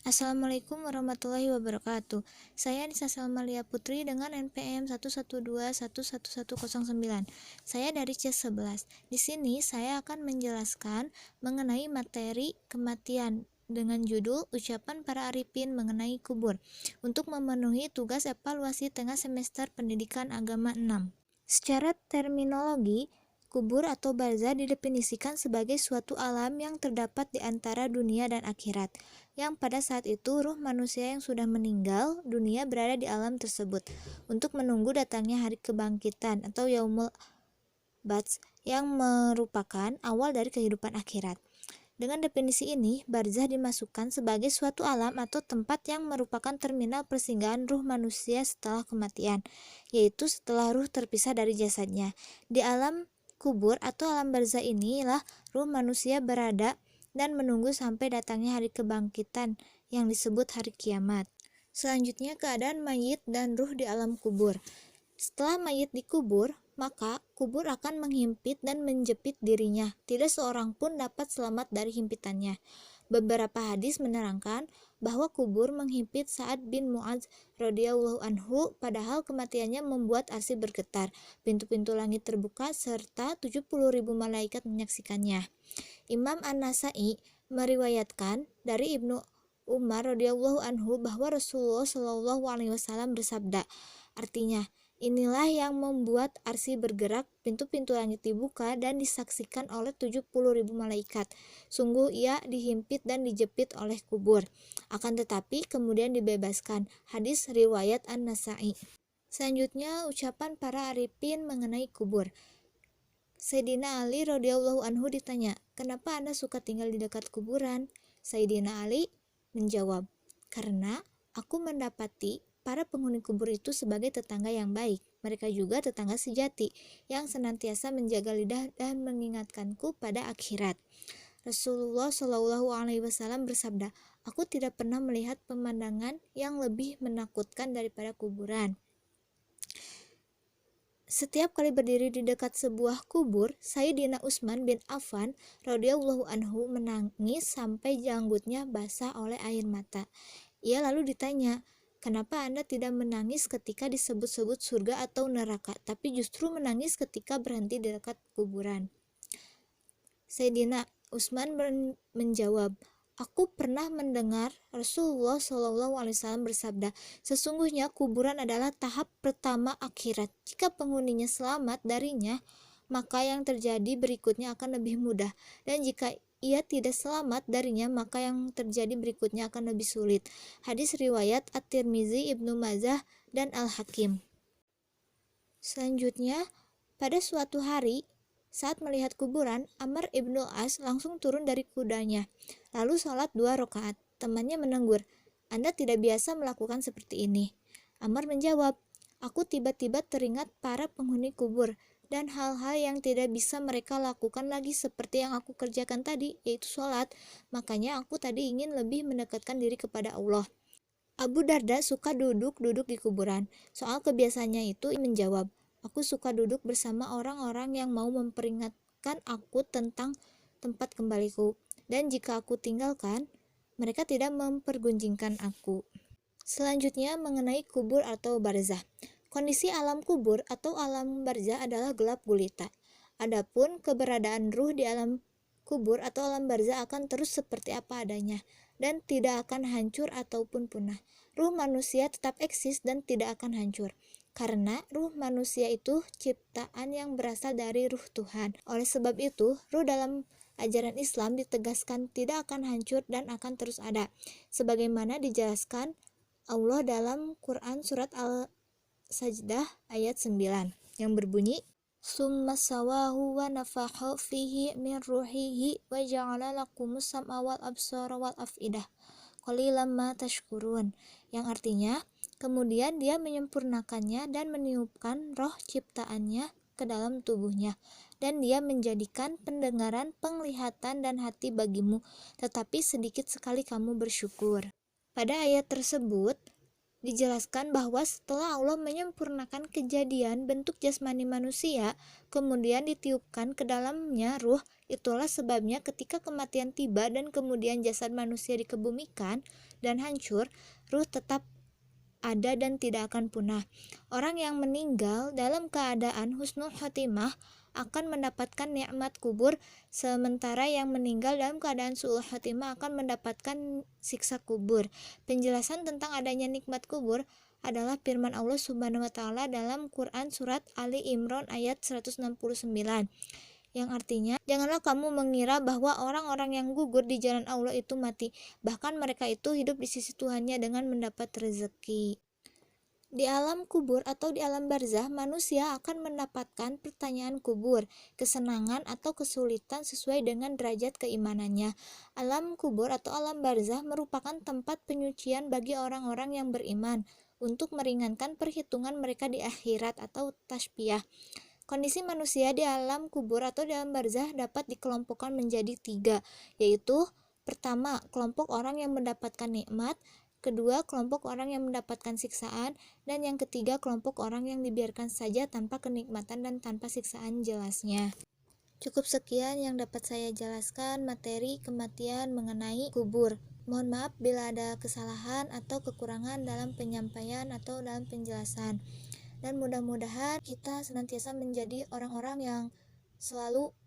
Assalamualaikum warahmatullahi wabarakatuh. Saya Nisa Salmalia Putri dengan NPM 112111109. Saya dari C11. Di sini saya akan menjelaskan mengenai materi kematian dengan judul Ucapan Para Arifin Mengenai Kubur untuk memenuhi tugas evaluasi tengah semester Pendidikan Agama 6. Secara terminologi, kubur atau barzah didefinisikan sebagai suatu alam yang terdapat di antara dunia dan akhirat, yang pada saat itu ruh manusia yang sudah meninggal dunia berada di alam tersebut untuk menunggu datangnya hari kebangkitan atau yaumul bats yang merupakan awal dari kehidupan akhirat. Dengan definisi ini, barzah dimasukkan sebagai suatu alam atau tempat yang merupakan terminal persinggahan ruh manusia setelah kematian, yaitu setelah ruh terpisah dari jasadnya. Di alam kubur atau alam barzah inilah ruh manusia berada dan menunggu sampai datangnya hari kebangkitan yang disebut hari kiamat. Selanjutnya, keadaan mayit dan ruh di alam kubur. Setelah mayit dikubur, maka kubur akan menghimpit dan menjepit dirinya. Tidak seorang pun dapat selamat dari himpitannya. Beberapa hadis menerangkan bahwa kubur menghimpit Sa'ad bin Mu'adz radhiyallahu anhu, padahal kematiannya membuat arsy bergetar, pintu-pintu langit terbuka, serta 70.000 malaikat menyaksikannya. Imam An-Nasa'i meriwayatkan dari Ibnu Umar radhiyallahu anhu bahwa Rasulullah shallallahu alaihi wasallam bersabda, artinya, inilah yang membuat arsy bergerak, pintu-pintu langit dibuka dan disaksikan oleh 70.000 malaikat. Sungguh ia dihimpit dan dijepit oleh kubur. Akan tetapi kemudian dibebaskan. Hadis riwayat An-Nasa'i. Selanjutnya, ucapan para arifin mengenai kubur. Sayyidina Ali radhiyallahu anhu ditanya, "Kenapa Anda suka tinggal di dekat kuburan?" Sayyidina Ali menjawab, "Karena aku mendapati para penghuni kubur itu sebagai tetangga yang baik. Mereka juga tetangga sejati yang senantiasa menjaga lidah dan mengingatkanku pada akhirat." Rasulullah Shallallahu alaihi wasallam bersabda, "Aku tidak pernah melihat pemandangan yang lebih menakutkan daripada kuburan." Setiap kali berdiri di dekat sebuah kubur, Sayyidina Utsman bin Affan radhiyallahu anhu menangis sampai janggutnya basah oleh air mata. Ia lalu ditanya, "Kenapa Anda tidak menangis ketika disebut-sebut surga atau neraka, tapi justru menangis ketika berhenti di dekat kuburan?" Sayyidina Utsman menjawab, "Aku pernah mendengar Rasulullah Shallallahu alaihi wasallam bersabda, sesungguhnya kuburan adalah tahap pertama akhirat. Jika penghuninya selamat darinya, maka yang terjadi berikutnya akan lebih mudah, dan jika ia tidak selamat darinya, maka yang terjadi berikutnya akan lebih sulit." Hadis riwayat At-Tirmizi, Ibnu Majah, dan Al-Hakim. Selanjutnya, pada suatu hari, saat melihat kuburan, Amr ibnu As langsung turun dari kudanya, lalu sholat 2 rakaat. Temannya menegur, "Anda tidak biasa melakukan seperti ini." Amr menjawab, "Aku tiba-tiba teringat para penghuni kubur dan hal-hal yang tidak bisa mereka lakukan lagi seperti yang aku kerjakan tadi, yaitu sholat. Makanya aku tadi ingin lebih mendekatkan diri kepada Allah." Abu Darda suka duduk-duduk di kuburan. Soal kebiasaannya itu menjawab, "Aku suka duduk bersama orang-orang yang mau memperingatkan aku tentang tempat kembaliku, dan jika aku tinggalkan, mereka tidak mempergunjingkan aku." Selanjutnya, mengenai kubur atau barzah. Kondisi alam kubur atau alam barzah adalah gelap gulita. Adapun keberadaan ruh di alam kubur atau alam barzah akan terus seperti apa adanya dan tidak akan hancur ataupun punah. Ruh manusia tetap eksis dan tidak akan hancur, karena ruh manusia itu ciptaan yang berasal dari ruh Tuhan. Oleh sebab itu, ruh dalam ajaran Islam ditegaskan tidak akan hancur dan akan terus ada, sebagaimana dijelaskan Allah dalam Quran surat Al-Sajdah ayat 9 yang berbunyi, "Summa sawahu wa nafakha fihi min ruhihi wa ja'ala lakumus sam'a wal absara wal afidah qalilan ma tashkurun," yang artinya, kemudian dia menyempurnakannya dan meniupkan roh ciptaannya ke dalam tubuhnya, dan dia menjadikan pendengaran, penglihatan, dan hati bagimu, tetapi sedikit sekali kamu bersyukur. Pada ayat tersebut dijelaskan bahwa setelah Allah menyempurnakan kejadian bentuk jasmani manusia, kemudian ditiupkan ke dalamnya ruh Itulah sebabnya ketika kematian tiba dan kemudian jasad manusia dikebumikan dan hancur, ruh tetap ada dan tidak akan punah. Orang yang meninggal dalam keadaan husnul khotimah akan mendapatkan nikmat kubur, sementara yang meninggal dalam keadaan su'ul khotimah akan mendapatkan siksa kubur. Penjelasan tentang adanya nikmat kubur adalah firman Allah Subhanahu wa taala dalam Quran surat Ali Imran ayat 169, yang artinya, janganlah kamu mengira bahwa orang-orang yang gugur di jalan Allah itu mati, bahkan mereka itu hidup di sisi Tuhannya dengan mendapat rezeki. Di alam kubur atau di alam barzah, manusia akan mendapatkan pertanyaan kubur, kesenangan atau kesulitan sesuai dengan derajat keimanannya. Alam kubur atau alam barzah merupakan tempat penyucian bagi orang-orang yang beriman untuk meringankan perhitungan mereka di akhirat atau tasbiyah. Kondisi manusia di alam kubur atau di alam barzah dapat dikelompokkan menjadi 3, yaitu pertama, kelompok orang yang mendapatkan nikmat, kedua, kelompok orang yang mendapatkan siksaan, dan yang ketiga, kelompok orang yang dibiarkan saja tanpa kenikmatan dan tanpa siksaan jelasnya. Cukup sekian yang dapat saya jelaskan materi kematian mengenai kubur. Mohon maaf bila ada kesalahan atau kekurangan dalam penyampaian atau dalam penjelasan. Dan mudah-mudahan kita senantiasa menjadi orang-orang yang selalu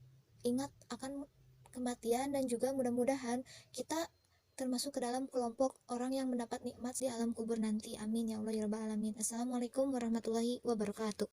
ingat akan kematian, dan juga mudah-mudahan kita termasuk ke dalam kelompok orang yang mendapat nikmat di alam kubur nanti. Amin ya Allah ya rabbal alamin. Assalamualaikum warahmatullahi wabarakatuh.